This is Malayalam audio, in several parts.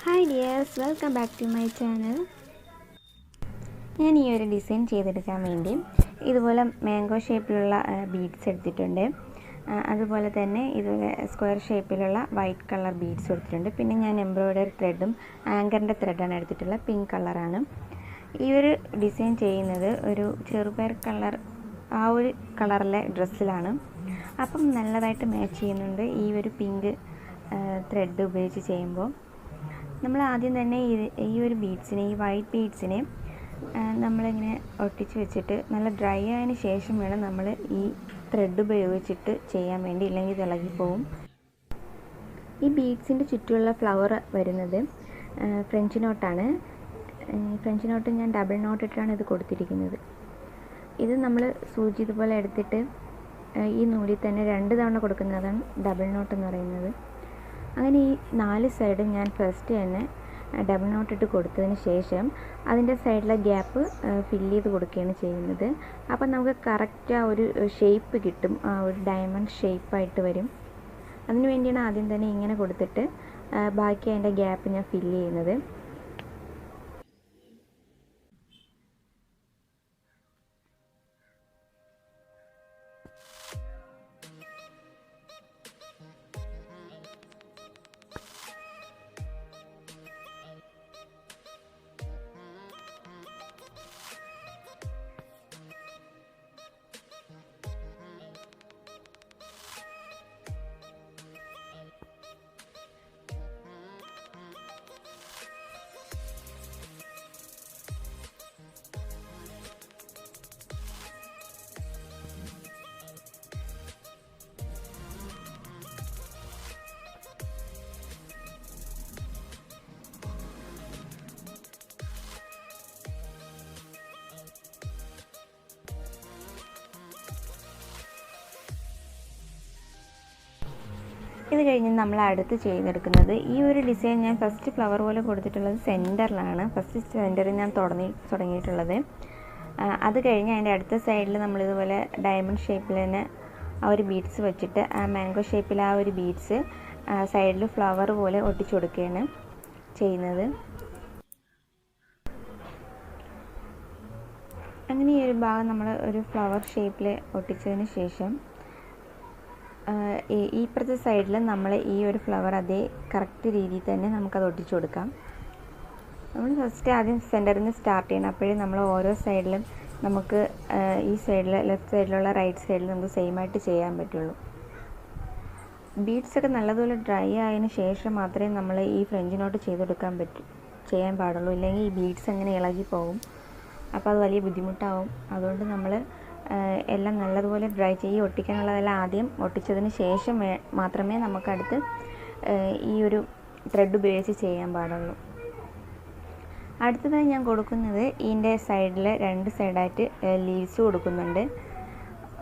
Hi dears, welcome back to my channel. ഞാൻ ഈ ഒരു ഡിസൈൻ ചെയ്തെടുക്കാൻ വേണ്ടി ഇതുപോലെ മാംഗോ ഷേപ്പിലുള്ള ബീഡ്സ് എടുത്തിട്ടുണ്ട്. അതുപോലെ തന്നെ ഇതുപോലെ സ്ക്വയർ ഷേപ്പിലുള്ള വൈറ്റ് കളർ ബീഡ്സ് എടുത്തിട്ടുണ്ട്. പിന്നെ ഞാൻ എംബ്രോയ്ഡറി ത്രെഡും ആങ്കറിൻ്റെ ത്രെഡാണ് എടുത്തിട്ടുള്ളത്, പിങ്ക് കളറാണ്. ഈ ഒരു ഡിസൈൻ ചെയ്യുന്നത് ഒരു ചെറുപയർ കളർ, ആ ഒരു കളറിലെ ഡ്രസ്സിലാണ്. അപ്പം നല്ലതായിട്ട് മാച്ച് ചെയ്യുന്നുണ്ട് ഈ ഒരു പിങ്ക് ത്രെഡ് ഉപയോഗിച്ച് ചെയ്യുമ്പോൾ. നമ്മൾ ആദ്യം തന്നെ ഈ ഒരു ബീഡ്സിനെ, ഈ വൈറ്റ് ബീഡ്സിനെ നമ്മളിങ്ങനെ ഒട്ടിച്ച് വെച്ചിട്ട് നല്ല ഡ്രൈ ആയതിന് ശേഷം വേണം നമ്മൾ ഈ ത്രെഡ് ഉപയോഗിച്ചിട്ട് ചെയ്യാൻ വേണ്ടി, ഇല്ലെങ്കിൽ ഇത് ഇളകിപ്പോവും. ഈ ബീഡ്സിൻ്റെ ചുറ്റുമുള്ള ഫ്ലവർ വരുന്നത് ഫ്രഞ്ച് നോട്ടാണ്. ഫ്രഞ്ച് നോട്ട് ഞാൻ ഡബിൾ നോട്ട് ഇട്ടാണ് ഇത് കൊടുത്തിരിക്കുന്നത്. ഇത് നമ്മൾ സൂചി ഇതുപോലെ എടുത്തിട്ട് ഈ നൂലിൽ തന്നെ 2 തവണ കൊടുക്കുന്നതാണ് ഡബിൾ നോട്ട് എന്ന് പറയുന്നത്. അങ്ങനെ ഈ 4 സൈഡും ഞാൻ ഫസ്റ്റ് തന്നെ ഡബിൾ നോട്ട് ഇട്ട് കൊടുത്തതിന് ശേഷം അതിൻ്റെ സൈഡിലെ ഗ്യാപ്പ് ഫില്ല് ചെയ്ത് കൊടുക്കുകയാണ് ചെയ്യുന്നത്. അപ്പം നമുക്ക് കറക്റ്റ് ആ ഒരു ഷേപ്പ് കിട്ടും, ആ ഒരു ഡയമണ്ട് ഷേപ്പായിട്ട് വരും. അതിന് വേണ്ടിയാണ് ആദ്യം തന്നെ ഇങ്ങനെ കൊടുത്തിട്ട് ബാക്കി അതിൻ്റെ ഗ്യാപ്പ് ഞാൻ ഫില്ല് ചെയ്യുന്നത്. ഇത് കഴിഞ്ഞ് നമ്മൾ അടുത്ത് ചെയ്തെടുക്കുന്നത്, ഈ ഒരു ഡിസൈൻ ഞാൻ ഫസ്റ്റ് ഫ്ലവർ പോലെ കൊടുത്തിട്ടുള്ളത് സെൻറ്ററിലാണ്. ഫസ്റ്റ് സെൻറ്ററിൽ ഞാൻ തുടങ്ങിയിട്ടുള്ളത്. അത് കഴിഞ്ഞ് അതിൻ്റെ അടുത്ത സൈഡിൽ നമ്മളിതുപോലെ ഡയമണ്ട് ഷേപ്പിൽ തന്നെ ആ ഒരു ബീഡ്സ് വെച്ചിട്ട് ആ മാംഗോ ഷേപ്പിൽ ആ ഒരു ബീഡ്സ് സൈഡിൽ ഫ്ലവർ പോലെ ഒട്ടിച്ചു കൊടുക്കുകയാണ് ചെയ്യുന്നത്. അങ്ങനെ ഈ ഒരു ഭാഗം നമ്മൾ ഒരു ഫ്ലവർ ഷേപ്പിൽ ഒട്ടിച്ചതിന് ശേഷം ഈ ഇപ്പുറത്തെ സൈഡിൽ നമ്മൾ ഈ ഒരു ഫ്ലവർ അതേ കറക്റ്റ് രീതിയിൽ തന്നെ നമുക്കത് ഒട്ടിച്ചു കൊടുക്കാം. നമ്മൾ ഫസ്റ്റ് ആദ്യം സെൻറ്ററിൽ നിന്ന് സ്റ്റാർട്ട് ചെയ്യണം. അപ്പോഴേ നമ്മൾ ഓരോ സൈഡിലും നമുക്ക് ഈ സൈഡിൽ, ലെഫ്റ്റ് സൈഡിലുള്ള റൈറ്റ് സൈഡിൽ നമുക്ക് സെയിം ആയിട്ട് ചെയ്യാൻ പറ്റുള്ളൂ. ബീഡ്സൊക്കെ നല്ലതുപോലെ ഡ്രൈ ആയതിന് ശേഷം മാത്രമേ നമ്മൾ ഈ ഫ്രഞ്ച് നോട്ട് ചെയ്യാൻ പാടുള്ളൂ. ഇല്ലെങ്കിൽ ഈ ബീഡ്സ് അങ്ങനെ ഇളകി പോകും. അപ്പോൾ അത് വലിയ ബുദ്ധിമുട്ടാവും. അതുകൊണ്ട് നമ്മൾ എല്ലാം നല്ലതുപോലെ ഡ്രൈ ഒട്ടിക്കാനുള്ളതെല്ലാം ആദ്യം ഒട്ടിച്ചതിന് ശേഷം മാത്രമേ നമുക്കടുത്ത് ഈ ഒരു ത്രെഡ് ഉപയോഗിച്ച് ചെയ്യാൻ പാടുള്ളൂ. അടുത്തതായി ഞാൻ കൊടുക്കുന്നത് ഇതിൻ്റെ സൈഡിൽ 2 സൈഡായിട്ട് ലീവ്സ് കൊടുക്കുന്നുണ്ട്,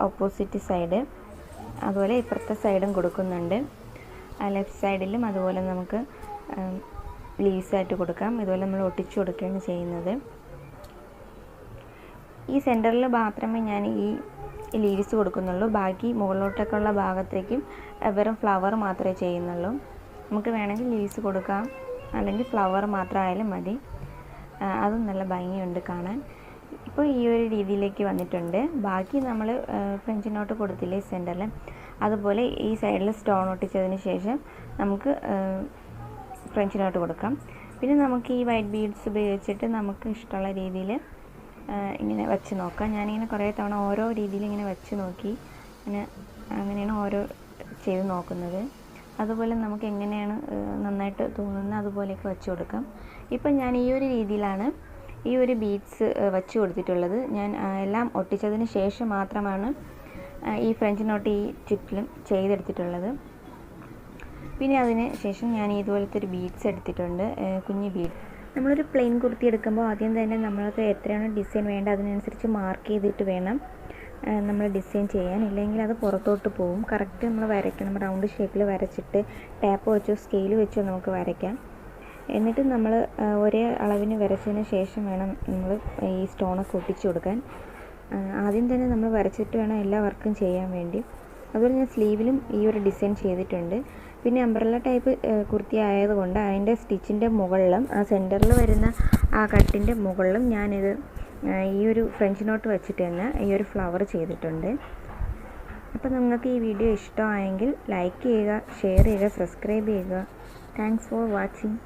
ഓപ്പോസിറ്റ് സൈഡ്. അതുപോലെ ഇപ്പുറത്തെ സൈഡും കൊടുക്കുന്നുണ്ട്. ലെഫ്റ്റ് സൈഡിലും അതുപോലെ നമുക്ക് ലീവ്സായിട്ട് കൊടുക്കാം. ഇതുപോലെ നമ്മൾ ഒട്ടിച്ചു കൊടുക്കുകയാണ് ചെയ്യുന്നത്. ഈ സെൻറ്ററിൽ മാത്രമേ ഞാൻ ഈ ലീവ്സ് കൊടുക്കുന്നുള്ളൂ. ബാക്കി മുകളിലോട്ടൊക്കെ ഉള്ള ഭാഗത്തേക്കും വെറും ഫ്ലവർ മാത്രമേ ചെയ്യുന്നുള്ളൂ. നമുക്ക് വേണമെങ്കിൽ ലീവ്സ് കൊടുക്കാം, അല്ലെങ്കിൽ ഫ്ലവർ മാത്രമായാലും മതി. അതും നല്ല ഭംഗിയുണ്ട് കാണാൻ. ഇപ്പോൾ ഈ ഒരു രീതിയിലേക്ക് വന്നിട്ടുണ്ട്. ബാക്കി നമ്മൾ ഫ്രഞ്ച് നോട്ട് കൊടുത്തില്ലേ സെൻറ്ററിൽ, അതുപോലെ ഈ സൈഡിൽ സ്റ്റോൺ ഒട്ടിച്ചതിന് ശേഷം നമുക്ക് ഫ്രഞ്ച് നോട്ട് കൊടുക്കാം. പിന്നെ നമുക്ക് ഈ വൈറ്റ് ബീഡ്സ് ഉപയോഗിച്ചിട്ട് നമുക്ക് ഇഷ്ടമുള്ള രീതിയിൽ ഇങ്ങനെ വെച്ച് നോക്കാം. ഞാനിങ്ങനെ കുറേ തവണ ഓരോ രീതിയിൽ ഇങ്ങനെ വെച്ച് നോക്കി, അങ്ങനെയാണ് ഓരോ ചെയ്ത് നോക്കുന്നത്. അതുപോലെ നമുക്ക് എങ്ങനെയാണ് നന്നായിട്ട് തോന്നുന്നത് അതുപോലെയൊക്കെ വെച്ച് കൊടുക്കാം. ഇപ്പം ഞാൻ ഈ ഒരു രീതിയിലാണ് ഈ ഒരു ബീഡ്സ് വെച്ച് കൊടുത്തിട്ടുള്ളത്. ഞാൻ എല്ലാം ഒട്ടിച്ചതിന് ശേഷം മാത്രമാണ് ഈ ഫ്രഞ്ച് നോട്ട് ഈ ചുറ്റിലും ചെയ്തെടുത്തിട്ടുള്ളത്. പിന്നെ അതിന് ശേഷം ഞാൻ ഇതുപോലത്തെ ഒരു ബീഡ്സ് എടുത്തിട്ടുണ്ട്, കുഞ്ഞ് ബീഡ്. നമ്മളൊരു പ്ലെയിൻ കുർത്തി എടുക്കുമ്പോൾ ആദ്യം തന്നെ നമ്മൾക്ക് എത്രയാണ് ഡിസൈൻ വേണ്ടത് അതിനനുസരിച്ച് മാർക്ക് ചെയ്തിട്ട് വേണം നമ്മൾ ഡിസൈൻ ചെയ്യാൻ. ഇല്ലെങ്കിൽ അത് പുറത്തോട്ട് പോകും. കറക്റ്റ് നമ്മൾ വരയ്ക്കണം. റൗണ്ട് ഷേപ്പിൽ വരച്ചിട്ട് ടാപ്പ് വെച്ചോ സ്കെയിൽ വെച്ചോ നമുക്ക് വരയ്ക്കാം. എന്നിട്ട് നമ്മൾ ഒരേ അളവിന് വരച്ചതിന് ശേഷം വേണം നമ്മൾ ഈ സ്റ്റോണൊക്കെ ഒട്ടിച്ചു കൊടുക്കാൻ. ആദ്യം തന്നെ നമ്മൾ വരച്ചിട്ട് വേണം എല്ലാ വർക്കും ചെയ്യാൻ വേണ്ടി. അതുപോലെ ഞാൻ സ്ലീവിലും ഈ ഒരു ഡിസൈൻ ചെയ്തിട്ടുണ്ട്. പിന്നെ അംബ്രല്ല ടൈപ്പ് കുർത്തി ആയതുകൊണ്ട് അതിൻ്റെ സ്റ്റിച്ചിൻ്റെ മുകളിലും ആ സെൻറ്ററിൽ വരുന്ന ആ കട്ടിൻ്റെ മുകളിലും ഞാനിത് ഈ ഒരു ഫ്രഞ്ച് നോട്ട് വെച്ചിട്ട് തന്നെ ഈ ഒരു ഫ്ലവർ ചെയ്തിട്ടുണ്ട്. അപ്പോൾ നിങ്ങൾക്ക് ഈ വീഡിയോ ഇഷ്ടമായെങ്കിൽ ലൈക്ക് ചെയ്യുക, ഷെയർ ചെയ്യുക, സബ്സ്ക്രൈബ് ചെയ്യുക. Thanks for watching.